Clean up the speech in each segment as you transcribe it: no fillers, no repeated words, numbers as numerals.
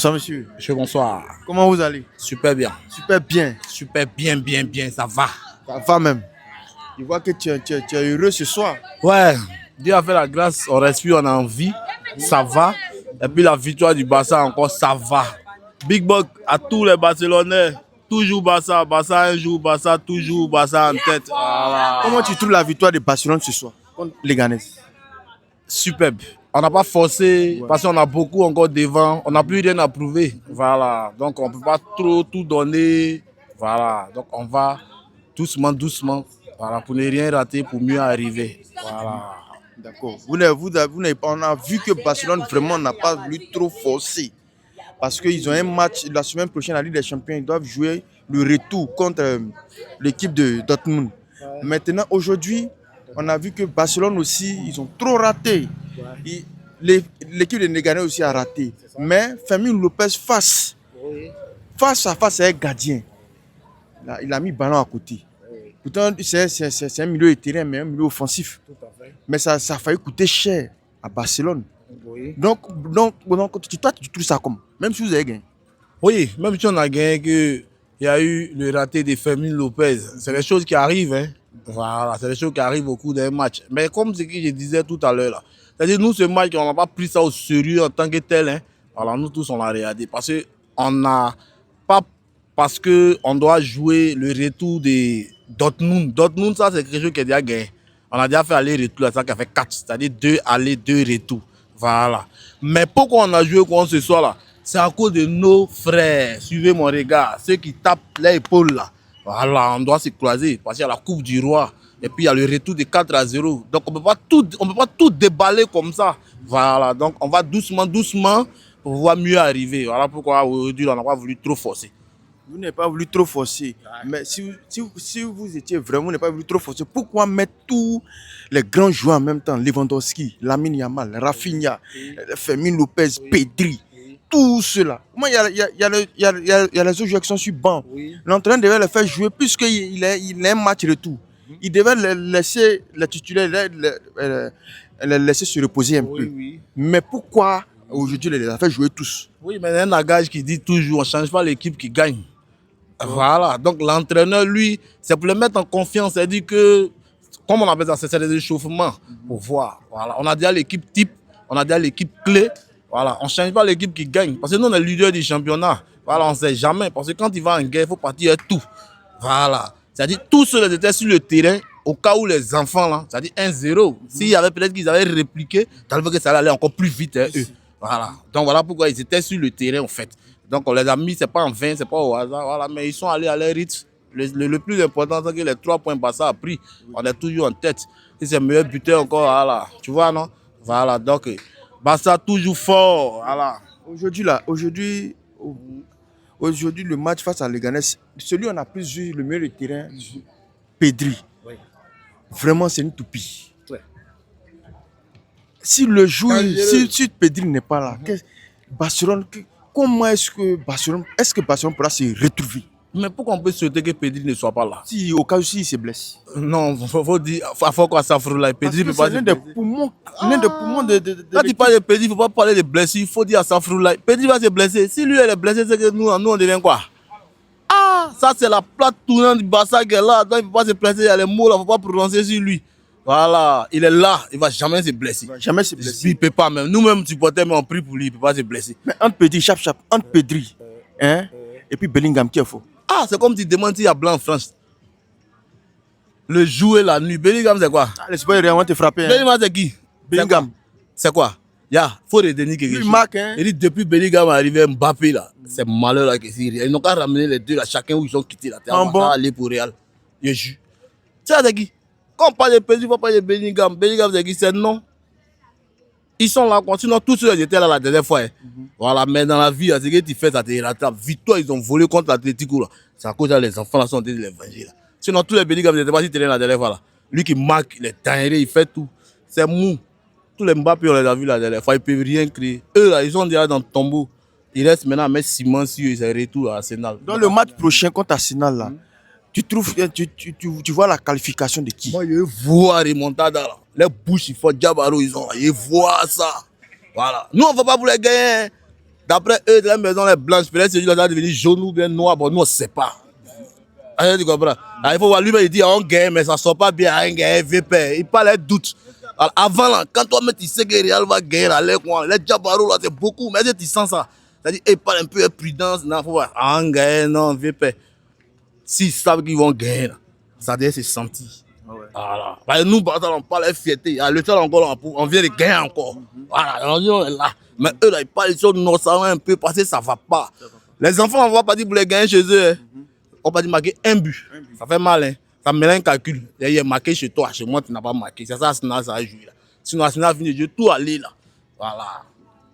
Bonsoir monsieur. Monsieur, bonsoir. Comment vous allez? Super bien. Super bien. Super bien, ça va. Ça va même. Je vois que tu es heureux ce soir. Ouais, Dieu a fait la grâce, on respire, on a envie, ça va. Et puis la victoire du Barça encore, ça va. Big Bug à tous les Barcelonais. Toujours Barça, Barça un jour, Barça toujours, Barça en tête. Voilà. Comment tu trouves la victoire de Barcelone ce soir contre les Ghanais? Superbe. On n'a pas forcé parce qu'on a beaucoup encore devant. On n'a plus rien à prouver. Voilà. Donc on ne peut pas trop tout donner. Voilà. Donc on va doucement. Voilà. Pour ne rien rater, pour mieux arriver. Voilà. D'accord. On a vu que Barcelone vraiment n'a pas voulu trop forcer. Parce qu'ils ont un match la semaine prochaine à la Ligue des Champions. Ils doivent jouer le retour contre l'équipe de Dortmund. Maintenant, aujourd'hui, on a vu que Barcelone aussi, ils ont trop raté. L'équipe de Négané aussi a raté. Mais Fermín Lopez face à face à un gardien. Là, il a mis le ballon à côté. Pourtant, c'est un milieu de terrain, mais un milieu offensif. Mais ça a failli coûter cher à Barcelone. Donc, toi, tu trouves ça comme? Même si vous avez gagné. Oui, même si on a gagné, il y a eu le raté de Fermín Lopez. C'est des choses qui arrivent. Hein. Voilà, c'est des choses qui arrivent au cours d'un match. Mais comme ce que je disais tout à l'heure, c'est-à-dire nous, ce match, on n'a pas pris ça au sérieux en tant que tel. Hein. Alors nous tous, on l'a regardé. Parce qu'on n'a pas... Parce qu'on doit jouer le retour de Dortmund. Dortmund, ça, c'est quelque chose qui est déjà gagné. On a déjà fait aller-retour, ça qui a fait 4. C'est-à-dire 2 allers, 2 retours. Voilà. Mais pourquoi on a joué contre ce soir là? C'est à cause de nos frères. Suivez mon regard. Ceux qui tapent les épaules là. Voilà, on doit se croiser. Parce qu'il y a la Coupe du Roi. Et puis il y a le retour de 4-0. Donc on ne peut pas tout déballer comme ça. Voilà. Donc on va doucement pour pouvoir mieux arriver. Voilà pourquoi aujourd'hui on n'a pas voulu trop forcer. Vous n'avez pas voulu trop forcer. Mais si vous étiez vraiment, vous n'avez pas voulu trop forcer, pourquoi mettre tous les grands joueurs en même temps? Lewandowski, Lamine Yamal, Rafinha, Fermín Lopez, Pedri, tout cela. Comment il y a les autres joueurs qui sont sur banc. L'entraîneur devait les faire jouer puisqu'il a un match retour. Il devait les laisser les titulaires, les laisser se reposer un peu. Mais pourquoi aujourd'hui il les a fait jouer tous? Oui, mais il y a un adage qui dit toujours, on ne change pas l'équipe qui gagne. Voilà, donc l'entraîneur, lui, c'est pour le mettre en confiance. C'est-à-dire que, comme on appelle ça, c'est des échauffements pour voir. Voilà. On a déjà l'équipe type, on a déjà l'équipe clé. Voilà. On ne change pas l'équipe qui gagne. Parce que nous, on est leader du championnat. Voilà, on ne sait jamais. Parce que quand il va en guerre, il faut partir à tout. Voilà. C'est-à-dire tous ceux qui étaient sur le terrain, au cas où les enfants, là, c'est-à-dire 1-0, s'il y avait peut-être qu'ils avaient répliqué, tellement que ça allait aller encore plus vite, hein, eux. Voilà. Donc voilà pourquoi ils étaient sur le terrain, en fait. Donc on les a mis, c'est pas en vain, c'est pas au hasard, voilà, mais ils sont allés à leur rythme. Le plus important, c'est que les 3 points Barça a pris. On est toujours en tête. Et c'est le meilleur buteur encore, voilà. Tu vois, non? Voilà, donc Barça toujours fort, voilà. Aujourd'hui, le match face à Leganés, celui où on a plus vu le meilleur terrain, Pedri. Oui. Vraiment, c'est une toupie. Ouais. Si le joueur, si Pedri n'est pas là, Barcelone... Comment est-ce que Barcelone pourra se retrouver? Mais pourquoi on peut souhaiter que Pedri ne soit pas là? Si au cas où il se blesse. Non, il faut dire, il faut quoi ça frôle là. Pedri peut pas. C'est l'un des poumons de. Quand tu parles de Pedri, il ne faut pas parler de blessure, il faut dire à Safroula. Pedri va se blesser. Si lui elle est blessé, c'est que nous on devient quoi? Ah, ça c'est la plate tournante du Barça qui est là. Donc il ne faut pas se blesser, il y a les mots là, il ne faut pas prononcer sur lui. Voilà, il est là, il ne va jamais se blesser. Jamais se blesser. Il ne peut pas même. Nous-mêmes, supporters, mais on prie pour lui, il ne peut pas se blesser. Mais entre Pedri, entre Pedri, hein, et puis Bellingham, qui est faux? Ah, c'est comme tu demandes s'il y a blanc en France. Le jour et la nuit. Bellingham, c'est quoi? Ah, les ils vont te frapper. Bellingham, c'est qui? Bellingham. C'est quoi? Il faut retenir quelque chose. Hein? Il dit depuis Bellingham est arrivé Mbappé, là, c'est malheur là que c'est. Ils n'ont qu'à ramener les deux là, chacun où ils ont quitté là. On va aller pour Real. Je jure. Tu sais, c'est qui? Quand on parle de Pedri, il faut parler de Bellingham. Bellingham, c'est qui? C'est non. Ils sont là, sinon tous ceux qui étaient là la dernière fois. Hein. Voilà, mais dans la vie, c'est que tu fais ça, tu rattrapes. Victoire, ils ont volé contre l'Atlético. C'est à cause de les enfants là sont des l'évangile. Sinon, tous les Bellingham n'étaient pas si terrain la dernière fois là. Lui qui marque, il est dingue, il fait tout. C'est mou. Tous les Mbappé, on les a vus la dernière fois, ils ne peuvent rien créer. Eux là, ils sont déjà dans le tombeau. Il reste maintenant à mettre Simon sur eux, c'est retour à Arsenal. Dans le match prochain contre Arsenal là, tu vois la qualification de qui? Moi, je vois Remontada là. Les bouches, il faut Diabaro, ils ont là. Je vois ça. Voilà. Nous, on ne va pas vous les gagner. D'après eux, de la maison est blanche, peut-être celui-là va devenir jaune ou bien noir, bon, nous on ne sait pas. Ah, tu comprends? Alors, il faut voir, lui, il dit on gagne, mais ça ne sort pas bien, on gagne, VP. Il parle de doute. Alors, avant, là, quand toi-même tu sais que Real va gagner, là, les Diabaros, là, c'est beaucoup, mais tu sens ça. C'est-à-dire, il parle un peu de prudence, non, il faut voir, on gagne, non, VP. S'ils savent qu'ils vont gagner, là, ça doit se sentir. Voilà. Parce que nous, on parle de fierté. Le temps encore, on vient de gagner encore. Voilà, on est là. Mais eux, là, ils parlent de choses, non, ça va un peu passer, ça ne va pas. Les enfants, on va pas dire pour les gagner chez eux. Hein. On va dire marquer un but. Ça fait mal, hein. Ça me met un calcul. Il y a marqué chez toi, chez moi, tu n'as pas marqué. C'est ça, Arsenal, ça a joué là. Sinon, Arsenal finit de jouer tout aller là. Voilà.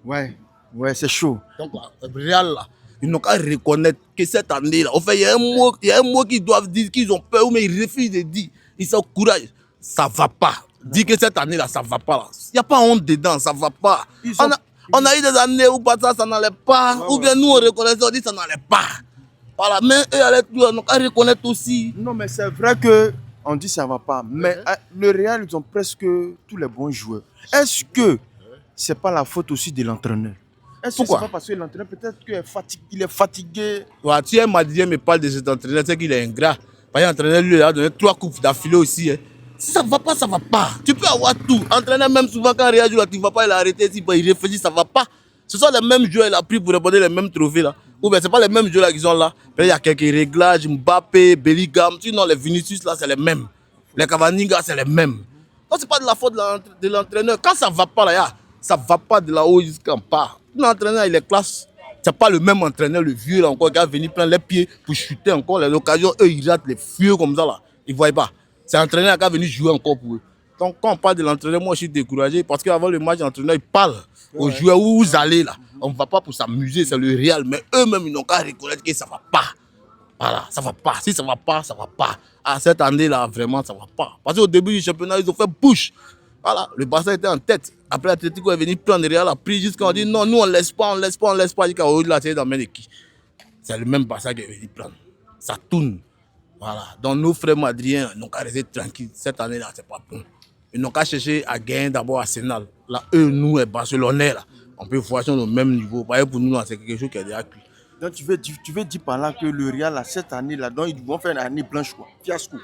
Ouais, c'est chaud. Donc, là, Real là, ils n'ont qu'à reconnaître que cette année là, en fait, il y a un mot qu'ils doivent dire, qu'ils ont peur, mais ils refusent de dire. Ils ont courage. Ça va pas. Dis que cette année là, ça va pas là. Il n'y a pas honte dedans, ça va pas. On a eu des années où ça n'allait pas. Ou bien nous, on reconnaissait, on dit ça n'allait pas. Voilà, mais eux, on a reconnaître aussi. Non, mais c'est vrai que on dit ça va pas. Mais le Real, ils ont presque tous les bons joueurs. Est-ce que c'est pas la faute aussi de l'entraîneur? Est-ce que c'est pas parce que l'entraîneur, peut-être qu'il est fatigué? Ouais, tu es Madien me parle de cet entraîneur, c'est qu'il est ingrat. Parce que l'entraîneur lui a donné 3 coupes d'affilée aussi. Hein. Si ça va pas, ça va pas. Tu peux avoir tout. Entraîneur, même souvent, quand Real joue, tu ne vas pas, il a arrêté. Il réfléchit, ça va pas. Ce sont les mêmes joueurs, il a pris pour répondre les mêmes trophées là. Ou bien ce pas les mêmes joueurs là qui sont là. Il y a quelques réglages, Mbappé, Bellingham, sinon les Vinicius là, c'est les mêmes. Les Cavaniga, c'est les mêmes. Donc c'est pas de la faute de l'entraîneur. Quand ça va pas là, ça va pas de là-haut jusqu'en bas. L'entraîneur, il est classe. C'est pas le même entraîneur, le vieux là encore, qui a venu prendre les pieds pour chuter encore. Les occasions, eux, ils ratent les vieux comme ça là. Ils ne voient pas. C'est l'entraîneur qui a venu jouer encore pour eux. Donc quand on parle de l'entraîneur, moi je suis découragé parce qu'avant le match, l'entraîneur il parle aux joueurs où vous allez là. On ne va pas pour s'amuser, c'est le Real. Mais eux-mêmes, ils n'ont qu'à reconnaître que ça ne va pas. Voilà, ça ne va pas. Si ça ne va pas, ça ne va pas. Ah, cette année-là, vraiment, ça ne va pas. Parce qu'au début du championnat, ils ont fait bouche. Voilà, le Barça était en tête. Après, l'Atlético est venu prendre le Real, a pris jusqu'à on dit non, nous on ne laisse pas, on ne laisse pas, on ne laisse pas. Jusqu'à au-delà, c'est dans le même équipe. C'est le même Barça qui est venu prendre. Ça tourne. Voilà. Donc nos frères madriens n'ont qu'à rester tranquilles. Cette année-là, c'est pas bon. Ils n'ont qu'à chercher à gagner d'abord Arsenal. Là, eux, nous, les Barcelonais, là, on peut voir sur le même niveau. Pour nous, c'est quelque chose qui est déjà cuit. Donc tu veux dire par là que le Real, là, cette année-là, donc ils vont faire une année blanche, quoi. Fiasco.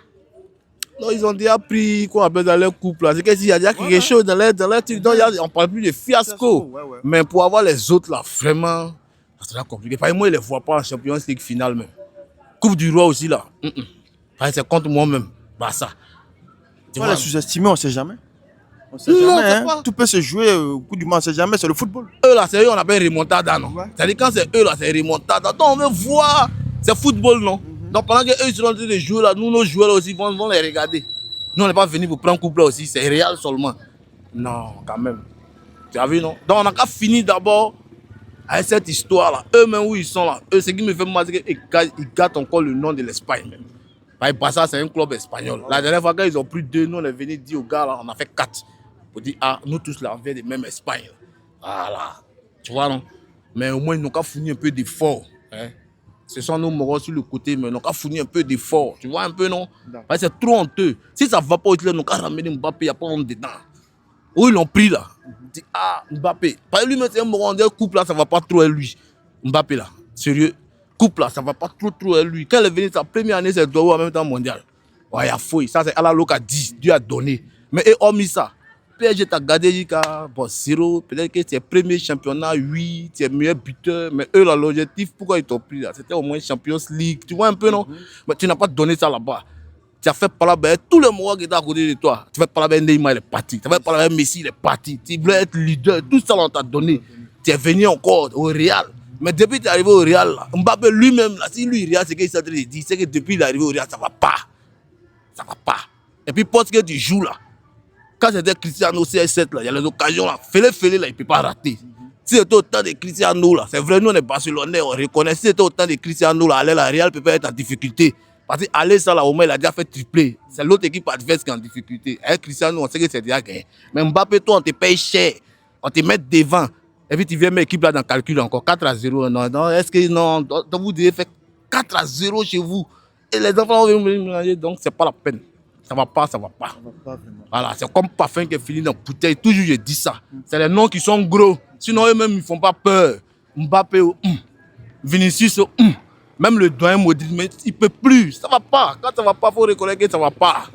Non, ils ont déjà pris quoi on appelle dans leur couple. C'est qu'il y a déjà quelque chose dans leur truc. Donc, on ne parle plus de fiasco. Mais pour avoir les autres, là, vraiment, ça sera compliqué. Parce que moi, je ne les vois pas en Champions League finale même. Coupe du Roi aussi, là. C'est contre moi-même. Bah, ça. Tu vas les sous-estimer, on ne sait jamais. On sait jamais, hein. Tout peut se jouer au coup du monde, on ne sait jamais, c'est le football. Eux, là, c'est eux, on appelle remontada, non? C'est-à-dire, quand c'est eux, là, c'est remontada. Donc, on veut voir. C'est football, non? Donc pendant qu'eux ils sont en train de jouer là, nous nos joueurs là aussi vont les regarder. Nous on n'est pas venus pour prendre couple là aussi, c'est Real seulement. Non, quand même. Tu as vu non? Donc on a qu'à finir d'abord avec cette histoire là. Eux-mêmes où ils sont là, eux ce qui me fait mal c'est qu'ils gâtent encore le nom de l'Espagne même. Parce que Barça c'est un club espagnol. La dernière fois quand ils ont pris 2, nous on est venu dire aux gars là, on a fait 4. Pour dire ah nous tous là on vient de même Espagne. Voilà. Tu vois non? Mais au moins ils n'ont qu'à fournir un peu d'effort. Hein? Ce sont nos moraux sur le côté, mais ils n'ont qu'à fournir un peu d'effort. Tu vois un peu, non? Parce que c'est trop honteux. Si ça ne va pas, ils n'ont qu'à ramener Mbappé, il n'y a pas honte dedans. Où ils l'ont pris là? Ils disent, ah, Mbappé. Parce que lui, c'est un moron, un couple là, ça ne va pas trop à lui. Mbappé là, sérieux. Couple là, ça ne va pas trop à lui. Quand il est venu, sa première année, c'est Doha en même temps mondial. Ouais, il y a fouille. Ça, c'est Allah qui a dit, Dieu a donné. Mais hormis ça, PSG t'a gardé jusqu'à 0, peut-être que c'est premier championnat, 8, c'est meilleur buteur, mais eux, là, l'objectif, pourquoi ils t'ont pris là? C'était au moins Champions League, tu vois un peu, non? Mais tu n'as pas donné ça là-bas. Tu as fait parler avec tous les mois qui étaient à côté de toi. Tu as fait parler avec Neymar, il est parti. Tu as fait parler avec Messi, il est parti. Tu voulais être leader, tout ça, on t'a donné. Tu es venu encore au Real. Mais depuis que tu es arrivé au Real, là, Mbappé lui-même, là, si lui, Real, c'est qu'il s'est dit, c'est que depuis qu'il est arrivé au Real, ça ne va pas. Ça ne va pas. Et puis, parce que tu joues là, quand c'était Cristiano CS7, là, il y a les occasions là, fais-le, là, il ne peut pas rater. Si c'était autant de Cristiano là, c'est vrai, nous on est Barcelonais, on reconnaît. Si c'était autant de Cristiano là, aller la Real peut pas être en difficulté. Parce que aller ça là, au moins il a déjà fait tripler. C'est l'autre équipe adverse qui est en difficulté. Avec Cristiano, on sait que c'est déjà gagné. Mais Mbappé, toi, on te paye cher. On te met devant. Et puis tu viens mettre l'équipe là dans le calcul encore. 4-0. Non, est-ce que non, donc vous devez faire 4-0 chez vous. Et les enfants vont venir mélanger, donc c'est pas la peine. Ça va pas, ça va pas. Voilà, c'est comme parfum qui est fini dans la bouteille. Toujours je dis ça. C'est les noms qui sont gros. Sinon eux-mêmes ils font pas peur. Mbappé, Vinicius, même le doyen Modric, mais il ne peut plus. Ça ne va pas. Quand ça ne va pas, il faut reconnaître que ça ne va pas.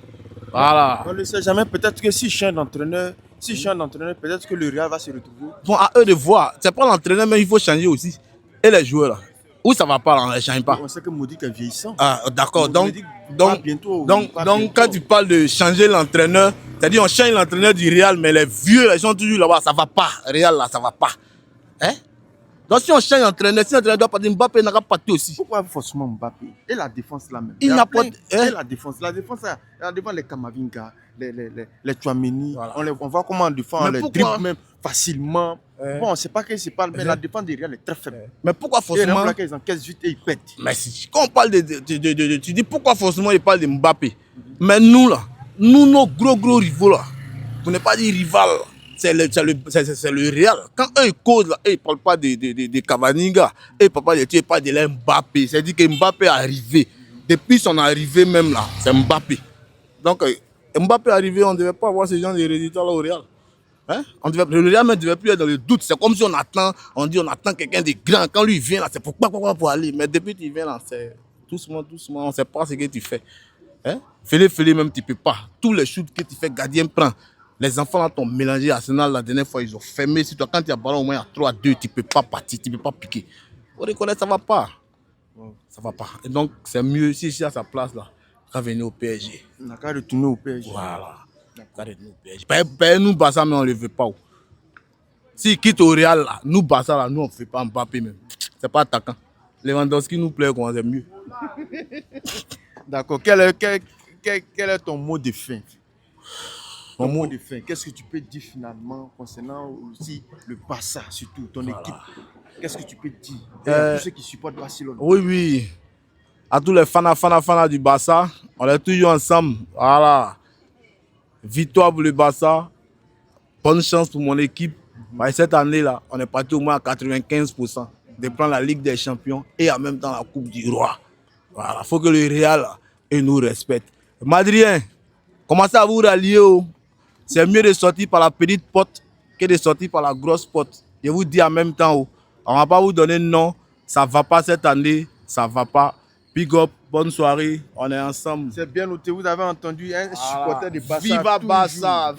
Voilà. On ne sait jamais, peut-être que si je suis un entraîneur, peut-être que le Real va se retrouver. Bon, à eux de voir. C'est pas l'entraîneur, mais il faut changer aussi. Et les joueurs, là. Où ça ne va pas, là, on ne les change pas. On sait que Modric est vieillissant. Ah, d'accord. Donc, bientôt, quand tu parles de changer l'entraîneur, c'est-à-dire on change l'entraîneur du Real, mais les vieux, ils sont toujours là-bas, ça ne va pas. Real, là, ça ne va pas. Hein? Donc si on change l'entraîneur, si l'entraîneur doit partir, Mbappé n'aura pas partir aussi. Pourquoi forcément Mbappé? Et la défense là même. Il n'a pas. Et la défense, les Kamavinga, les Tchouaméni, voilà. On voit comment on défend, on les dribble même facilement. Bon, on ne sait pas qu'est-ce qui se passe, mais la défense des Real est très faible. Mais pourquoi forcément. Ils encaissent vite et ils pètent. Mais si, quand on parle tu dis pourquoi forcément il parle de Mbappé. Mais nous là, nos gros rivaux là, pour ne pas dire rival, c'est le Real. Quand eux ils causent là, ils ne parlent pas de Cavaninga, ils ne parlent pas de Mbappé. C'est-à-dire que Mbappé est arrivé. Depuis son arrivée même là, c'est Mbappé. Donc Mbappé est arrivé, on ne devait pas avoir ce genre de résultats là au Real. Hein? Le Real ne devait plus être dans le doute. C'est comme si on attend quelqu'un de grand. Quand lui vient là, c'est pour aller. Mais depuis qu'il vient là, c'est doucement, on ne sait pas ce que tu fais. Hein? Fais-le même, tu ne peux pas. Tous les shoots que tu fais, gardien prend. Les enfants là t'ont mélangé. Arsenal, la dernière fois, ils ont fermé. Si toi, quand il y a ballon au moins à 3-2, tu ne peux pas partir, tu ne peux pas piquer. On reconnaît, ça ne va pas. Ça ne va pas. Et donc, c'est mieux si je suis à sa place là, qu'à venir au PSG. On n'a qu'à retourner au PSG. Voilà. Nous, Barça, mais on ne le veut pas. S'il quitte au Real, là, nous, Barça, là, nous, on ne fait pas Mbappé même. C'est pas attaquant. Lewandowski nous plaît, c'est mieux. D'accord. Quel est ton mot de fin? Ton mot de fin. Qu'est-ce que tu peux dire finalement concernant aussi le Barça, surtout ton équipe? Qu'est-ce que tu peux dire à tous ceux qui supportent Barcelone? Oui. À tous les fans du Barça, on est toujours ensemble. Voilà. Victoire pour le Barça. Bonne chance pour mon équipe. Cette année-là, on est parti au moins à 95% de prendre la Ligue des Champions et en même temps la Coupe du Roi. Voilà, il faut que le Real nous respecte. Madrien, commencez à vous rallier. C'est mieux de sortir par la petite porte que de sortir par la grosse porte. Je vous dis en même temps, on ne va pas vous donner non, ça ne va pas cette année, ça ne va pas. Big up, bonne soirée, on est ensemble. C'est bien noté, vous avez entendu un supporter de Barça. Viva Barça!